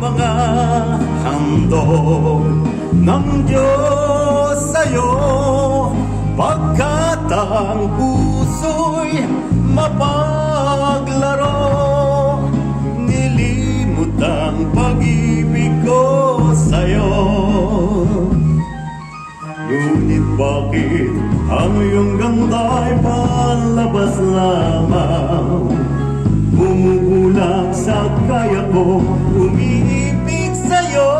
mga handog ng Diyos sa'yo, pagkat ang puso'y mapaglaro. Nilimot ang pag-ibig ko sa'yo. Ngunit bakit ang iyong ganda'y palabas lamang? Bumubulag sa kaya ko, umiibig sa'yo.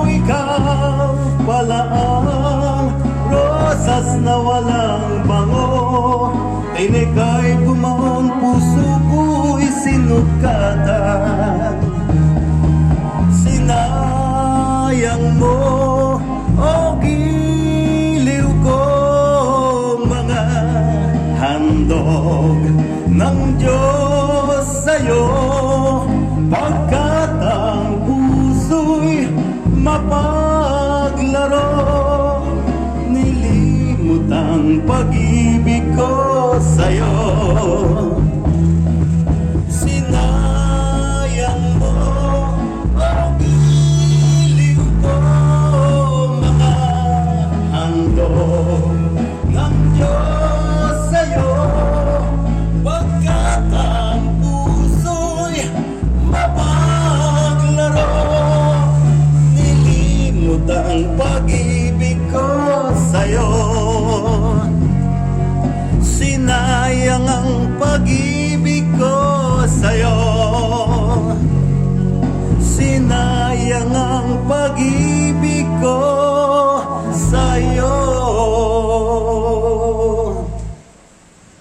Ikaw pala ang rosas na walang bango. Tinig ay gumaon, puso ko'y sinugatan. Sinayang mo o giliw ko mga handog ng Diyos sa'yo, pagkat ang puso'y mapaglaro. Nilimot ang pag-ibig ko sa'yo.